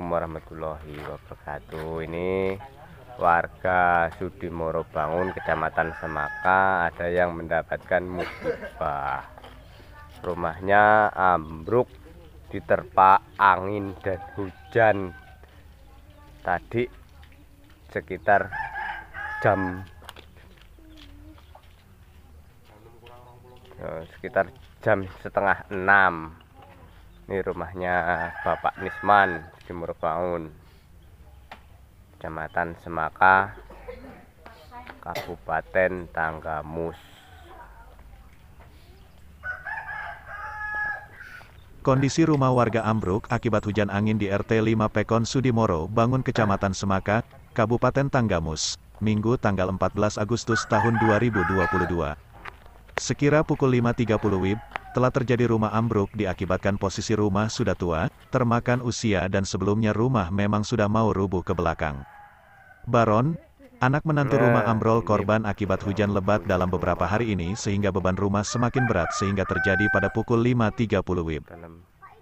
warahmatullahi wabarakatuh. Ini warga Sudimoro Bangun, Kecamatan Semaka, ada yang mendapatkan musibah. Rumahnya ambruk diterpa angin dan hujan tadi sekitar jam setengah 6. Ini rumahnya Bapak Nisman, Sudimoro Bangun, Kecamatan Semaka, Kabupaten Tanggamus. Kondisi rumah warga ambruk akibat hujan angin di RT 5 Pekon Sudimoro Bangun, Kecamatan Semaka, Kabupaten Tanggamus, Minggu tanggal 14 Agustus tahun 2022. Sekira pukul 5.30 WIB, telah terjadi rumah ambruk diakibatkan posisi rumah sudah tua, termakan usia dan sebelumnya rumah memang sudah mau rubuh ke belakang. Baron, anak menantu rumah ambrol korban akibat hujan lebat dalam beberapa hari ini sehingga beban rumah semakin berat sehingga terjadi pada pukul 5.30 WIB.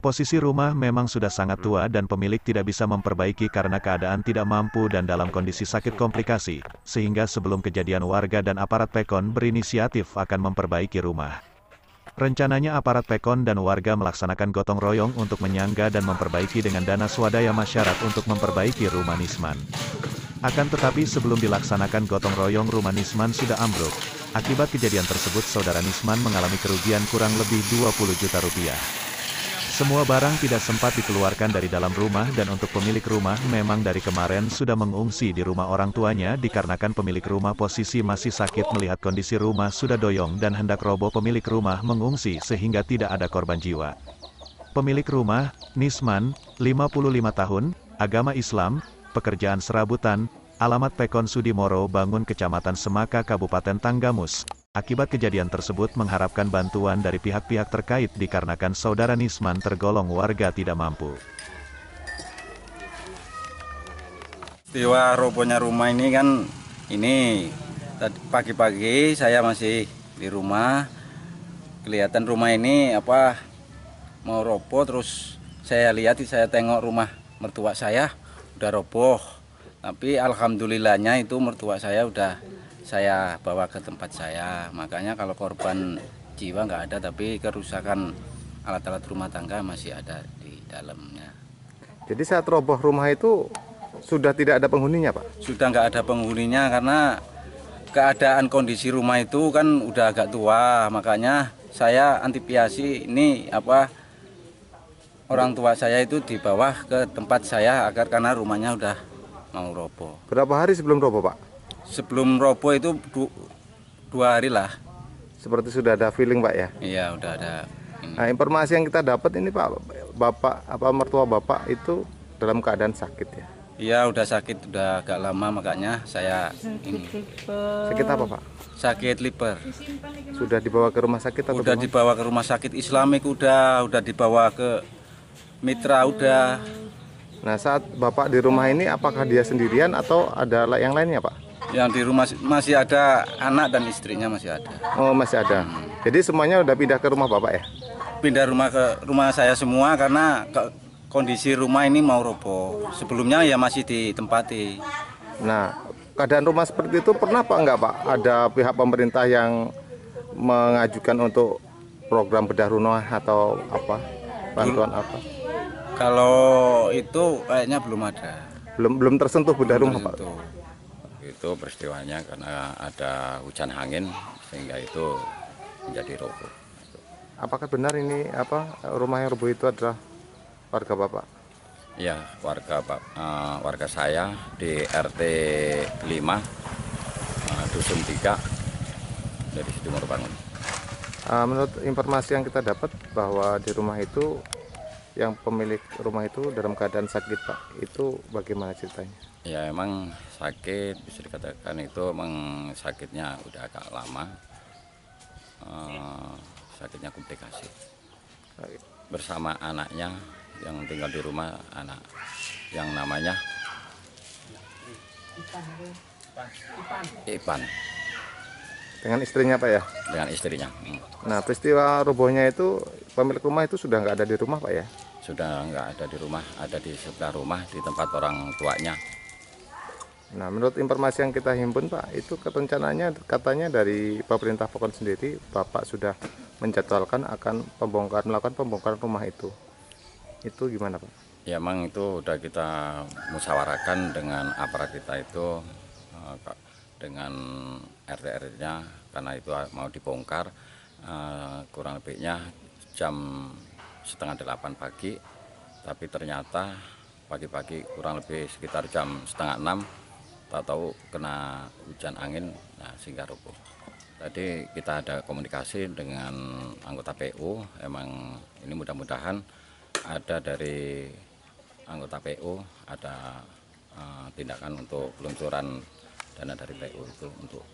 Posisi rumah memang sudah sangat tua dan pemilik tidak bisa memperbaiki karena keadaan tidak mampu dan dalam kondisi sakit komplikasi, sehingga sebelum kejadian warga dan aparat Pekon berinisiatif akan memperbaiki rumah. Rencananya aparat Pekon dan warga melaksanakan gotong royong untuk menyangga dan memperbaiki dengan dana swadaya masyarakat untuk memperbaiki rumah Nisman. Akan tetapi sebelum dilaksanakan gotong royong rumah Nisman sudah ambruk. Akibat kejadian tersebut saudara Nisman mengalami kerugian kurang lebih 20 juta rupiah. Semua barang tidak sempat dikeluarkan dari dalam rumah dan untuk pemilik rumah memang dari kemarin sudah mengungsi di rumah orang tuanya dikarenakan pemilik rumah posisi masih sakit melihat kondisi rumah sudah doyong dan hendak roboh pemilik rumah mengungsi sehingga tidak ada korban jiwa. Pemilik rumah, Nisman, 55 tahun, agama Islam, pekerjaan serabutan, alamat Pekon Sudimoro Bangun Kecamatan Semaka Kabupaten Tanggamus. Akibat kejadian tersebut mengharapkan bantuan dari pihak-pihak terkait dikarenakan saudara Nisman tergolong warga tidak mampu. Peristiwa robohnya rumah ini kan, ini pagi-pagi saya masih di rumah, kelihatan rumah ini mau roboh, terus saya lihat, saya tengok rumah mertua saya udah roboh, tapi alhamdulillahnya itu mertua saya udah saya bawa ke tempat saya. Makanya kalau korban jiwa nggak ada, tapi kerusakan alat-alat rumah tangga masih ada di dalamnya. Jadi saat roboh rumah itu sudah tidak ada penghuninya, Pak? Sudah nggak ada penghuninya karena keadaan kondisi rumah itu kan udah agak tua. Makanya saya antisipasi ini orang tua saya itu dibawa ke tempat saya karena rumahnya udah mau roboh. Berapa hari sebelum roboh, Pak? Sebelum roboh itu 2 hari lah. Seperti sudah ada feeling, Pak, ya? Iya, udah ada. Nah, informasi yang kita dapat ini, Pak, mertua Bapak itu dalam keadaan sakit, ya? Iya, udah sakit, udah agak lama, makanya saya ini. Sakit apa, Pak? Sakit liver. Sudah dibawa ke rumah sakit atau udah dibawa ke rumah sakit Islamik, udah dibawa ke Mitra, udah. Nah, saat Bapak di rumah ini apakah dia sendirian atau ada yang lainnya, Pak? Yang di rumah masih ada anak dan istrinya masih ada. Oh, masih ada. Jadi semuanya udah pindah ke rumah Bapak, ya? Pindah rumah ke rumah saya semua karena kondisi rumah ini mau roboh. Sebelumnya ya masih ditempati. Nah, keadaan rumah seperti itu pernah Pak enggak, Pak? Ada pihak pemerintah yang mengajukan untuk program bedah rumah atau apa? Bantuan apa? Kalau itu kayaknya belum ada. Belum tersentuh bedah rumah, Pak. Itu peristiwanya karena ada hujan angin sehingga itu menjadi roboh. Apakah benar ini rumah yang roboh itu adalah warga Bapak? Ya, warga saya di RT 5 Dusun 3 dari Sudimoro Bangun. Menurut informasi yang kita dapat bahwa di rumah itu yang pemilik rumah itu dalam keadaan sakit, Pak. Itu bagaimana ceritanya? Ya, emang sakit, bisa dikatakan itu emang sakitnya udah agak lama. Sakitnya komplikasi. Bersama anaknya yang tinggal di rumah, anak yang namanya Ipan. Dengan istrinya, Pak, ya? Dengan istrinya. Nah, peristiwa robohnya itu pemilik rumah itu sudah nggak ada di rumah, Pak, ya? sudah nggak ada di rumah, ada di sebelah rumah di tempat orang tuanya. Nah, menurut informasi yang kita himpun Pak, itu rencananya katanya dari pemerintah Pekon sendiri, Bapak sudah menjadwalkan akan melakukan pembongkaran rumah itu. Itu gimana Pak? Ya emang itu udah kita musyawarahkan dengan aparat kita itu, dengan RT-RT-nya, karena itu mau dibongkar kurang lebihnya jam setengah 8 pagi, tapi ternyata pagi-pagi kurang lebih sekitar jam setengah 6, tak tahu kena hujan angin, nah sehingga roboh. Tadi kita ada komunikasi dengan anggota PU, emang ini mudah-mudahan ada dari anggota PU, ada tindakan untuk peluncuran dana dari PU itu untuk